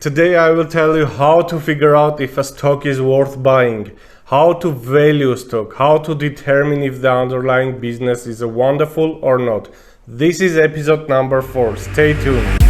Today I will tell you how to figure out if a stock is worth buying, how to value a stock, how to determine if the underlying business is wonderful or not. This is episode number 4. Stay tuned.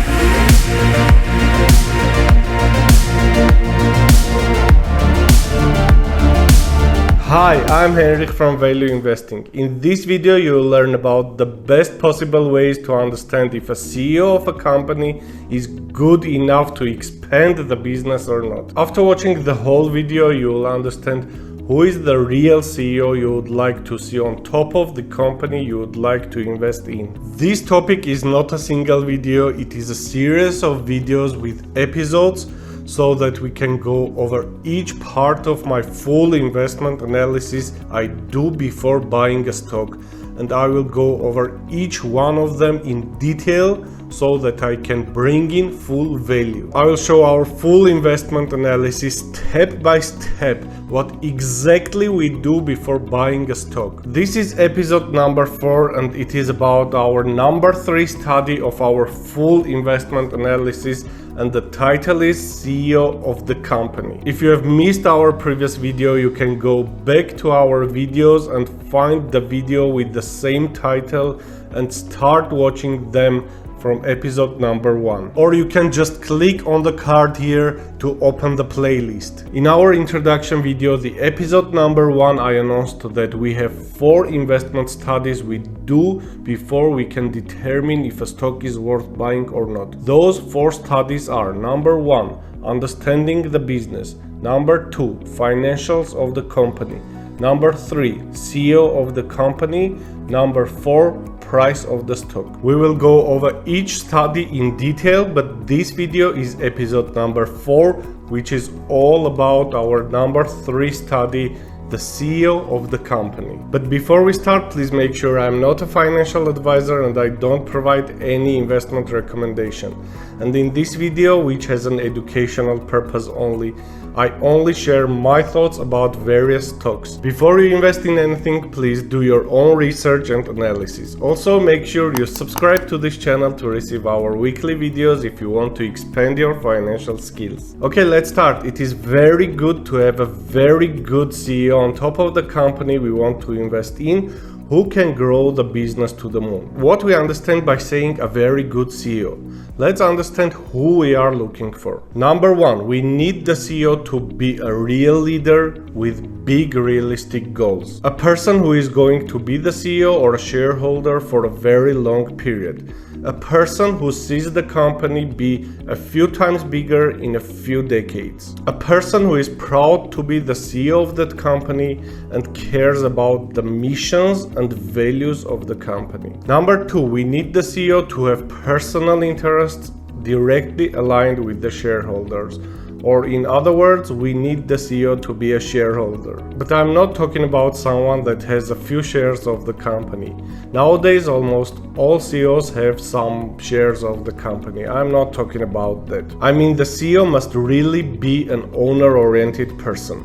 Hi, I'm Henrik from Value Investing. In this video you will learn about the best possible ways to understand if a CEO of a company is good enough to expand the business or not. After watching the whole video you will understand who is the real CEO you would like to see on top of the company you would like to invest in. This topic is not a single video, it is a series of videos with episodes so that we can go over each part of my full investment analysis I do before buying a stock, and I will go over each one of them in detail so that I can bring in full value. I will show our full investment analysis step by step, what exactly we do before buying a stock. This is episode number 4 and it is about our number 3 study of our full investment analysis, and the title is CEO of the company. If you have missed our previous video, you can go back to our videos and find the video with the same title and start watching them from episode number 1. Or you can just click on the card here to open the playlist. In our introduction video, the episode number 1, I announced that we have 4 investment studies we do before we can determine if a stock is worth buying or not. Those 4 studies are: number 1, understanding the business; number 2, financials of the company; number 3, CEO of the company; number 4, price of the stock. We will go over each study in detail, but this video is episode number 4, which is all about our number 3 study, the CEO of the company. But before we start, please make sure I'm not a financial advisor and I don't provide any investment recommendation. And in this video, which has an educational purpose only, I only share my thoughts about various stocks. Before you invest in anything, please do your own research and analysis. Also, make sure you subscribe to this channel to receive our weekly videos if you want to expand your financial skills. Okay, let's start. It is very good to have a very good CEO on top of the company we want to invest in, who can grow the business to the moon. What we understand by saying a very good CEO? Let's understand who we are looking for. Number 1, we need the CEO to be a real leader with big realistic goals. A person who is going to be the CEO or a shareholder for a very long period. A person who sees the company be a few times bigger in a few decades. A person who is proud to be the CEO of that company and cares about the missions and values of the company. Number 2, we need the CEO to have personal interests directly aligned with the shareholders. Or in other words, we need the CEO to be a shareholder. But I'm not talking about someone that has a few shares of the company. Nowadays, almost all CEOs have some shares of the company. I'm not talking about that. I mean, the CEO must really be an owner-oriented person.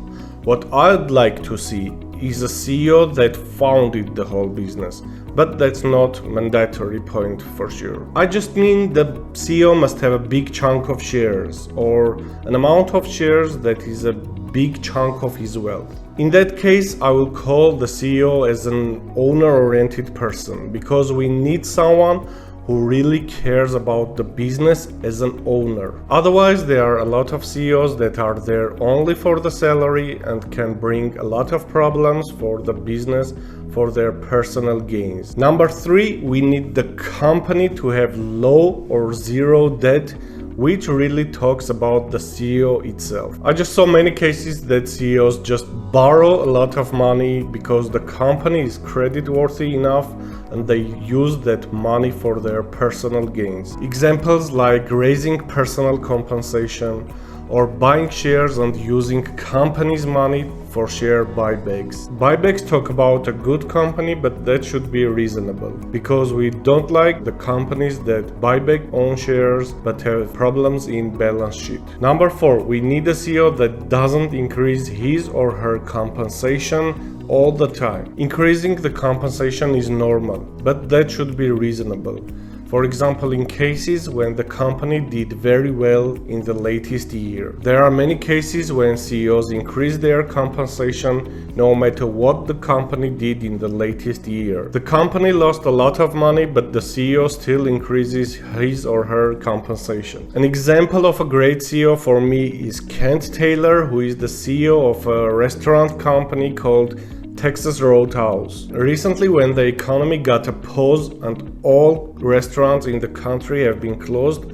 What I'd like to see is a CEO that founded the whole business. But that's not a mandatory point for sure. I just mean the CEO must have a big chunk of shares, or an amount of shares that is a big chunk of his wealth. In that case, I will call the CEO as an owner-oriented person, because we need someone who really cares about the business as an owner. Otherwise, there are a lot of CEOs that are there only for the salary and can bring a lot of problems for the business for their personal gains. Number 3, we need the company to have low or zero debt, which really talks about the CEO itself. I just saw many cases that CEOs just borrow a lot of money because the company is creditworthy enough and they use that money for their personal gains. Examples like raising personal compensation or buying shares and using company's money for share buybacks. Buybacks talk about a good company, but that should be reasonable, because we don't like the companies that buy back own shares but have problems in balance sheet. Number 4, we need a CEO that doesn't increase his or her compensation all the time. Increasing the compensation is normal, but that should be reasonable. For example, in cases when the company did very well in the latest year. There are many cases when CEOs increase their compensation no matter what the company did in the latest year. The company lost a lot of money, but the CEO still increases his or her compensation. An example of a great CEO for me is Kent Taylor, who is the CEO of a restaurant company called Texas Roadhouse. Recently, when the economy got a pause and all restaurants in the country have been closed,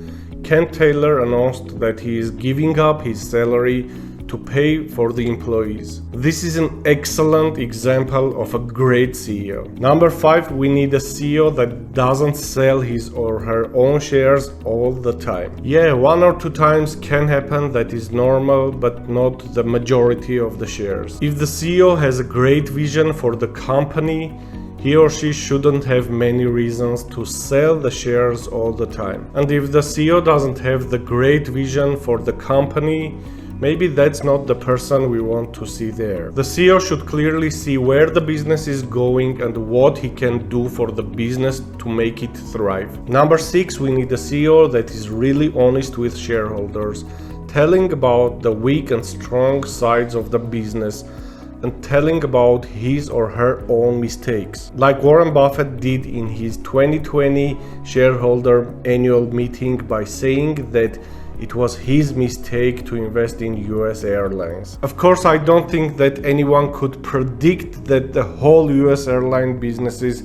Kent Taylor announced that he is giving up his salary to pay for the employees. This is an excellent example of a great CEO. Number 5, we need a CEO that doesn't sell his or her own shares all the time. Yeah, 1 or 2 times can happen, that is normal, but not the majority of the shares. If the CEO has a great vision for the company, he or she shouldn't have many reasons to sell the shares all the time. And if the CEO doesn't have the great vision for the company, maybe that's not the person we want to see there. The CEO should clearly see where the business is going and what he can do for the business to make it thrive. Number 6, we need a CEO that is really honest with shareholders, telling about the weak and strong sides of the business and telling about his or her own mistakes, like Warren Buffett did in his 2020 shareholder annual meeting by saying that it was his mistake to invest in US airlines. Of course, I don't think that anyone could predict that the whole US airline businesses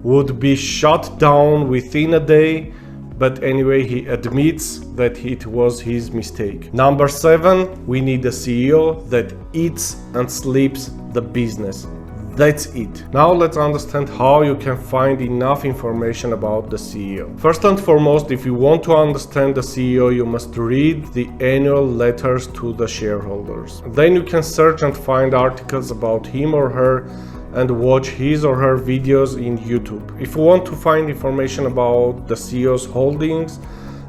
would be shut down within a day, but anyway, he admits that it was his mistake. Number 7, we need a CEO that eats and sleeps the business. That's it. Now let's understand how you can find enough information about the CEO. First and foremost, if you want to understand the CEO, you must read the annual letters to the shareholders. Then you can search and find articles about him or her and watch his or her videos in YouTube. If you want to find information about the CEO's holdings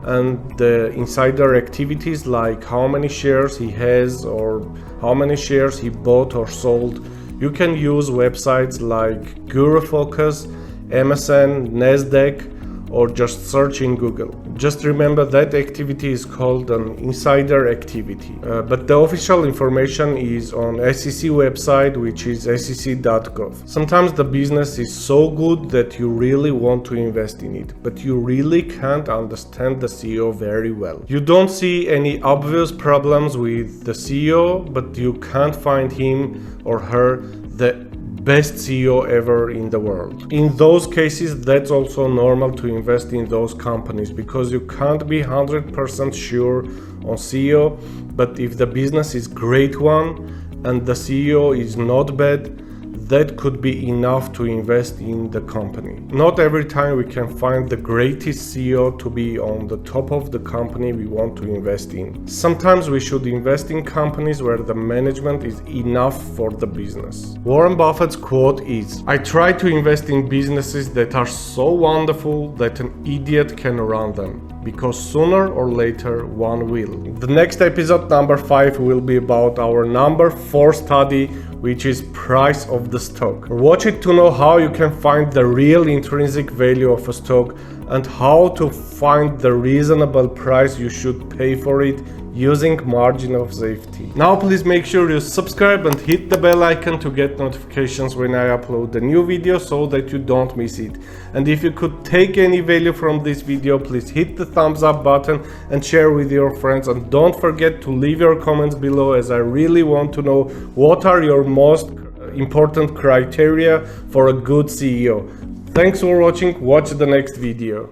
and the insider activities, like how many shares he has or how many shares he bought or sold, you can use websites like Guru Focus, MSN, Nasdaq, or just search in Google. Just remember that activity is called an insider activity. But the official information is on SEC website, which is sec.gov. Sometimes the business is so good that you really want to invest in it, but you really can't understand the CEO very well. You don't see any obvious problems with the CEO, but you can't find him or her the best CEO ever in the world. In those cases, that's also normal to invest in those companies because you can't be 100% sure on CEO, but if the business is great one and the CEO is not bad, that could be enough to invest in the company. Not every time we can find the greatest CEO to be on the top of the company we want to invest in. Sometimes we should invest in companies where the management is enough for the business. Warren Buffett's quote is, "I try to invest in businesses that are so wonderful that an idiot can run them, because sooner or later one will." The next episode, number 5, will be about our number 4 study, which is price of the stock. Watch it to know how you can find the real intrinsic value of a stock and how to find the reasonable price you should pay for it using margin of safety. Now please make sure you subscribe and hit the bell icon to get notifications when I upload a new video so that you don't miss it. And if you could take any value from this video, please hit the thumbs up button and share with your friends, and don't forget to leave your comments below, as I really want to know what are your most important criteria for a good CEO. Thanks for watching. Watch the next video.